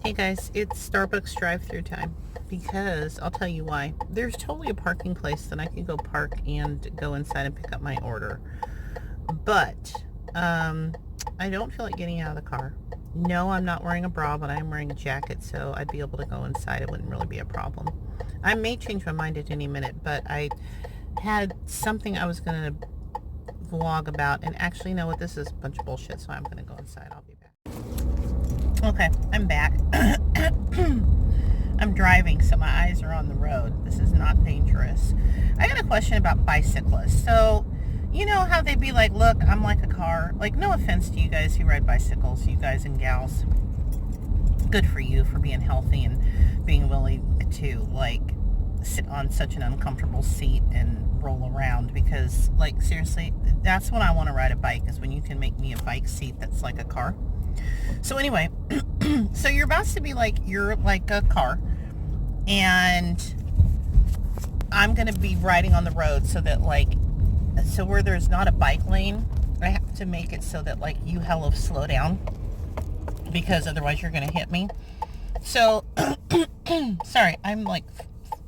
Hey guys, it's Starbucks drive-through time because I'll tell you why. There's totally a parking place that I can go park and go inside and pick up my order. But I don't feel like getting out of the car. No, I'm not wearing a bra, but I'm wearing a jacket, so I'd be able to go inside. It wouldn't really be a problem. I may change my mind at any minute, but I had something I was going to vlog about, and actually, you know what? This is a bunch of bullshit, so I'm going to go inside. I'll be back. Okay, I'm back. I'm driving, so my eyes are on the road. This is not dangerous. I got a question about bicyclists. So, you know how they'd be like, look, I'm like a car. Like, no offense to you guys who ride bicycles, you guys and gals. Good for you for being healthy and being willing to, like, sit on such an uncomfortable seat and roll around. Because, like, seriously, that's when I want to ride a bike, is when you can make me a bike seat that's like a car. So anyway, so you're about to be like, you're like a car, and I'm going to be riding on the road so that, like, so where there's not a bike lane, I have to make it so that, like, you hella slow down, because otherwise you're going to hit me. So, sorry, I'm like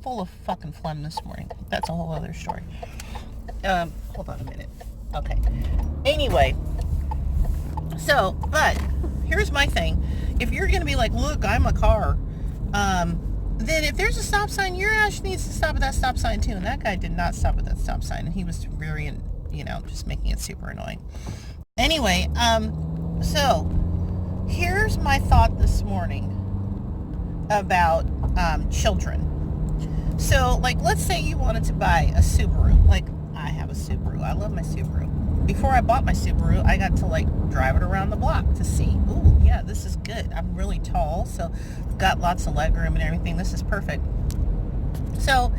full of fucking phlegm this morning. That's a whole other story. Hold on a minute. Okay. Anyway, so, but here's my thing. If you're going to be like, look, I'm a car, then if there's a stop sign, your ass needs to stop at that stop sign too. And that guy did not stop at that stop sign. And he was very, just making it super annoying. Anyway, so here's my thought this morning about children. So, like, let's say you wanted to buy a Subaru. Like, I have a Subaru. I love my Subaru. Before I bought my Subaru, I got to, like, drive it around the block to see, ooh, yeah, this is good. I'm really tall, so I've got lots of leg room and everything. This is perfect. So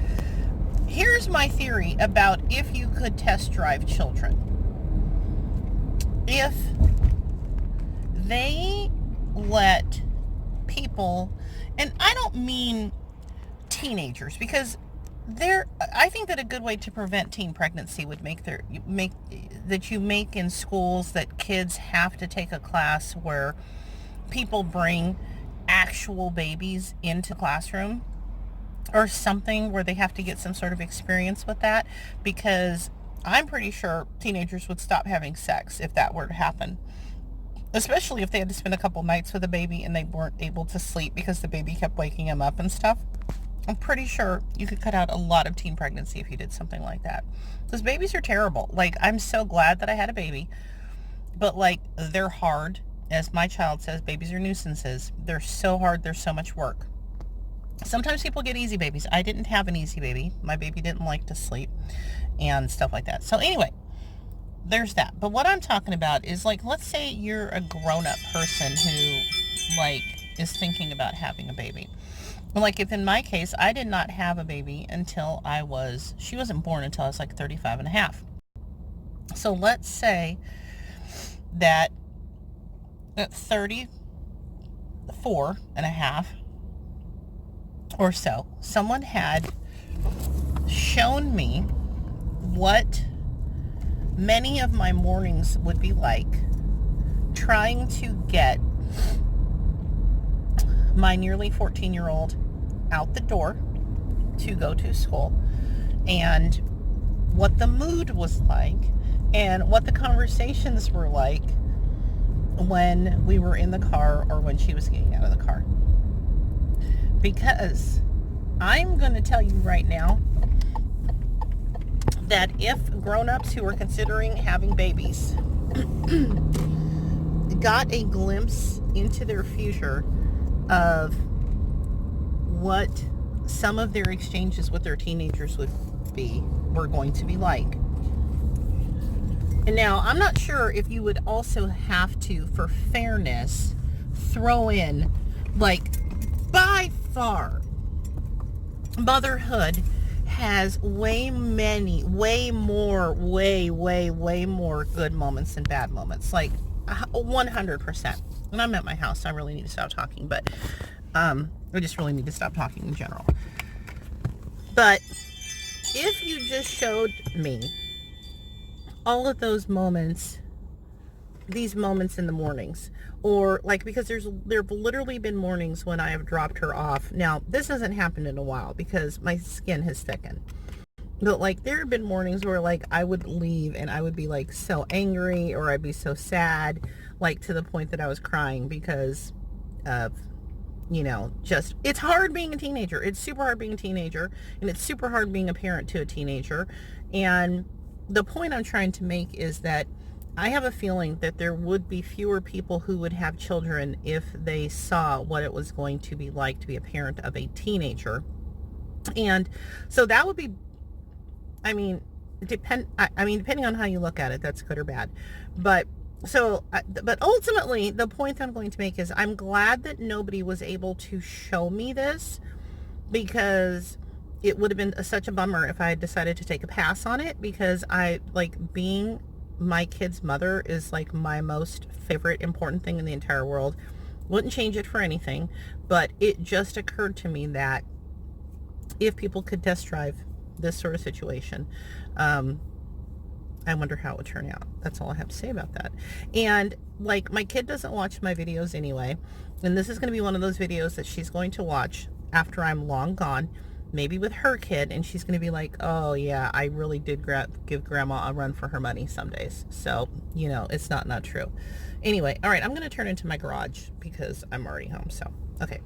here's my theory about if you could test drive children. If they let people, and I don't mean teenagers, because I think that a good way to prevent teen pregnancy would make in schools that kids have to take a class where people bring actual babies into the classroom, or something where they have to get some sort of experience with that, because I'm pretty sure teenagers would stop having sex if that were to happen, especially if they had to spend a couple nights with a baby and they weren't able to sleep because the baby kept waking them up and stuff. I'm pretty sure you could cut out a lot of teen pregnancy if you did something like that. Because babies are terrible. Like, I'm so glad that I had a baby. But, like, they're hard. As my child says, babies are nuisances. They're so hard. They're so much work. Sometimes people get easy babies. I didn't have an easy baby. My baby didn't like to sleep and stuff like that. So, anyway, there's that. But what I'm talking about is, like, let's say you're a grown-up person who, like, is thinking about having a baby. Like, if in my case, I did not have a baby until she wasn't born until I was like 35 and a half. So let's say that at 34 and a half or so, someone had shown me what many of my mornings would be like trying to get my nearly 14-year-old out the door to go to school, and what the mood was like, and what the conversations were like when we were in the car or when she was getting out of the car. Because I'm going to tell you right now that if grown-ups who are considering having babies got a glimpse into their future of what some of their exchanges with their teenagers were going to be like. And now, I'm not sure if you would also have to, for fairness, throw in, like, by far, motherhood has way more good moments than bad moments. Like, 100%. And I'm at my house, so I really need to stop talking, but I just really need to stop talking in general. But if you just showed me all of those moments these moments in the mornings, or like, because there've literally been mornings when I have dropped her off. Now, this hasn't happened in a while because my skin has thickened. But like, there have been mornings where like I would leave and I would be like so angry, or I'd be so sad, like to the point that I was crying because of, just, it's hard being a teenager. It's super hard being a teenager, and it's super hard being a parent to a teenager. And the point I'm trying to make is that I have a feeling that there would be fewer people who would have children if they saw what it was going to be like to be a parent of a teenager. And so that would be, I mean, depending on how you look at it, that's good or bad. But but ultimately, the point I'm going to make is I'm glad that nobody was able to show me this, because it would have been such a bummer if I had decided to take a pass on it, because I like being my kid's mother is like my most favorite important thing in the entire world. Wouldn't change it for anything, but it just occurred to me that if people could test drive this sort of situation, I wonder how it would turn out. That's all I have to say about that. And like, my kid doesn't watch my videos anyway, and this is going to be one of those videos that she's going to watch after I'm long gone, maybe with her kid, and she's going to be like, oh yeah, I really did give grandma a run for her money some days. So, it's not true. Anyway, all right, I'm going to turn into my garage because I'm already home. So, okay.